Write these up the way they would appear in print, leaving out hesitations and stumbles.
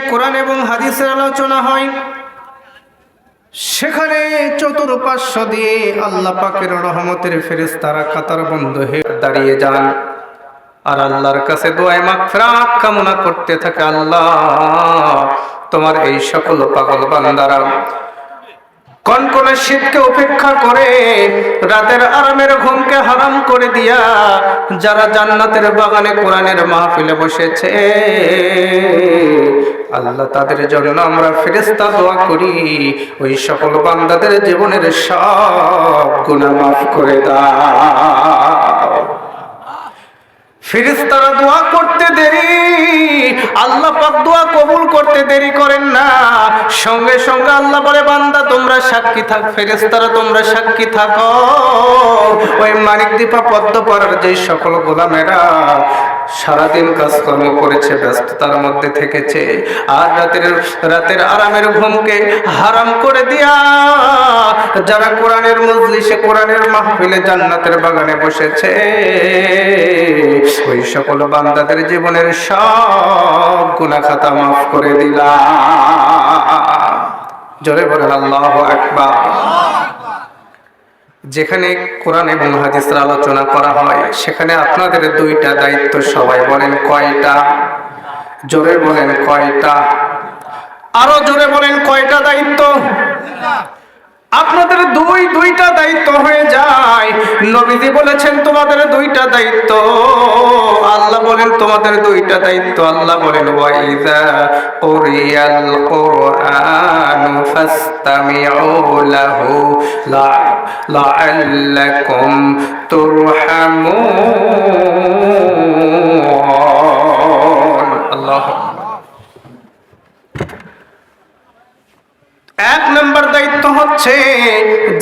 কোরআন এবং হাদিসের আলোচনা হয়, সেখানে চতুর্পার্শ্ব দিয়ে আল্লাহ পাকের রহমতের ফেরেশতারা কাতারবদ্ধ হয়ে দাঁড়িয়ে যান আর আল্লাহর কাছে দোয়ায়ে মাগফিরাত কামনা করতে থাকে। আল্লাহ, তোমার এই সকল পাগল বান্দারা কনকনে শীতকে উপেক্ষা করে রাতের আরামের ঘুমকে হারাম করে দিয়া যারা জান্নাতের বাগানে কোরআনের মাহফিলে বসেছে, আল্লাহ তাদের জন্য আমরা ফেরেশতা দোয়া করি, ওই সকল বান্দাদের জীবনের সব গুনাহ মাফ করে দাও। ফেরেশতারা দোয়া করতে দেরি, আল্লাহ পাক দোয়া কবুল করতে দেরি করেন না। সঙ্গে সঙ্গে আল্লাহ বলে, বান্দা তোমরা সাক্ষী থাক, ফেরেশতারা তোমরা সাক্ষী থাকো। ওই মানিকদ্বীপা পদ্মপাড়ার যে সকল গোলামেরা সারাদিন কাজকর্ম করেছে, ব্যস্ততার মধ্যে থেকেছে, আর রাতের আরামের ঘুমকে হারাম করে দিয়া যারা কোরআনের মজলিসে কোরআনের মাহফিলে জান্নাতের বাগানে বসেছে, ওই সকল বান্দাদের জীবনের সব গুনাহ খাতা মাফ করে দিলাম। জোরে বলেন আল্লাহু আকবার। যেখানে কোরআন এবং হাদিসের আলোচনা করা হয়, সেখানে আপনাদের দুইটা দায়িত্ব। সবাই বলেন কয়টা? জোরে বলেন কয়টা? আরো জোরে বলেন কয়টা দায়িত্ব? আপনাদের দুইটা দায়িত্ব হয়ে যায়। নবীজি বলেছেন তোমাদের দুইটা দায়িত্ব, আল্লাহ বলেন তোমাদের দুইটা দায়িত্ব। আল্লাহ বলেন, ওয়াইযা কুরিয়াল কুরআনু ফাসতামিউ লাহু লাআল্লাকুম তুরহামুন। আল্লাহু এক নম্বর দায়িত্ব হচ্ছে,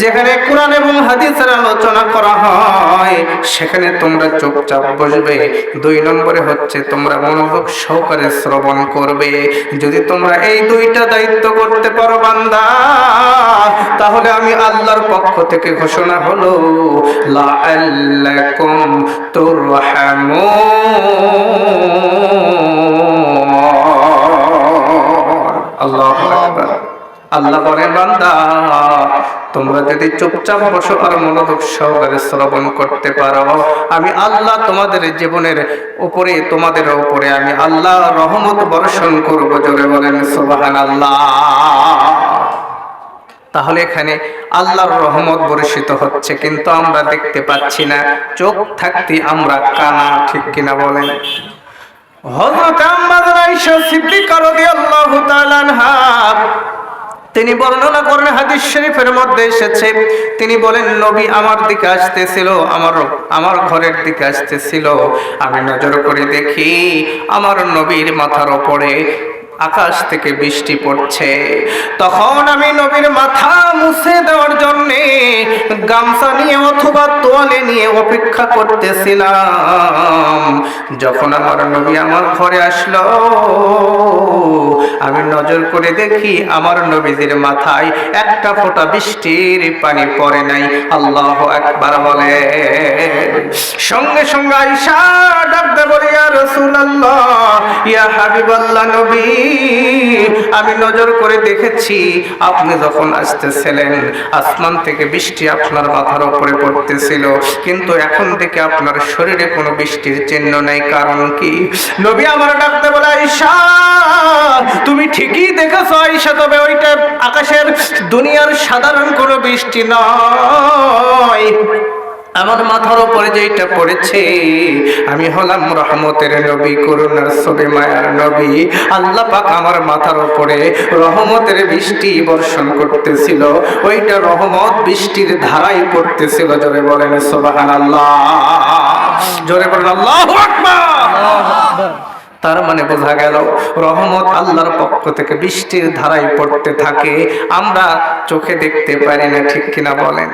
যেখানে কোরআন এবং হাদিসের আলোচনা করা হয় সেখানে তোমরা চুপচাপ বসবে। 2 নম্বরে হচ্ছে তোমরা মনোযোগ সহকারে শ্রবণ করবে। যদি তোমরা এই দুইটা দায়িত্ব করতে পারো বান্দা, তাহলে আমি আল্লাহর পক্ষ থেকে ঘোষণা হলো, লাআল্লাকুম তুরহামুন। আল্লাহু আকবার। আল্লাহ বলেন, বান্দা তোমরা যদি চুপচাপ বসো আর মনোযোগ সহকারে শ্রবণ করতে পারো, আমি আল্লাহ তোমাদের জীবনের উপরে, তোমাদের উপরে আমি আল্লাহ রহমত বর্ষণ করব। জোরে বলেন সুবহানাল্লাহ। তাহলে এখানে আল্লাহর রহমত বর্ষিত হচ্ছে, কিন্তু আমরা দেখতে পাচ্ছি না। চোখ থাকতে আমরা কানা, ঠিক কিনা বলেন? হযরত আয়েশা সিদ্দিকা রাদিয়াল্লাহু তাআলা আনহা তিনি বর্ণনা করেন, হাদিস শরীফের মধ্যে এসেছে, তিনি বলেন, নবী আমার দিকে আসতেছিল, আমার ঘরের দিকে আসতেছিল। আমি নজর করে দেখি আমার নবীর মাথার উপরে আকাশ থেকে বৃষ্টি পড়ছে। তখন আমি নবীর মাথা মুছে দেওয়ার জন্য গামছা নিয়ে অথবা তোয়ালে নিয়ে অপেক্ষা করতেছিলাম। যখন আমার নবী আমার ঘরে আসলো, আমি নজর করে দেখি আমার নবীদের মাথায় একটা ফোঁটা বৃষ্টির পানি পড়ে নাই। আল্লাহু আকবার বলে। সঙ্গে সঙ্গে আয়েশা ডাকতে বলে, ইয়া রাসূলুল্লাহ, ইয়া হাবিবাল্লাহ, নবী আমি নজর করে দেখেছি আপনি যখন আসতেছিলেন আসমান থেকে বৃষ্টি আপনার মাথার উপরে পড়তেছিল, কিন্তু এখন থেকে আপনার শরীরে কোনো বৃষ্টির চিহ্ন নাই। কারণ কি? নবী আমার ডাকতে বলে, আয়েশা তুমি ঠিকই দেখেছো আয়েশা, তবে ওইটা আকাশের দুনিয়ার সাধারণ কোনো বৃষ্টি নয়। আমার মাথার উপরে যেটা পড়েছে, আমি হলাম রহমতের নবী, করুণার ছবি, মায়ার নবী। আল্লাহ পাক আমার মাথার উপরে রহমতের বৃষ্টি বর্ষণ করতেছিল, ওইটা রহমত বৃষ্টির ধারায় পড়তেছিল। জোরে বলেন সুবহানাল্লাহ। জোরে বলেন আল্লাহু আকবার। তার মানে বোঝা গেল রহমত আল্লাহর পক্ষ থেকে বৃষ্টির ধারায় পড়তে থাকে, আমরা চোখে দেখতে পারি না, ঠিক কিনা বলেন?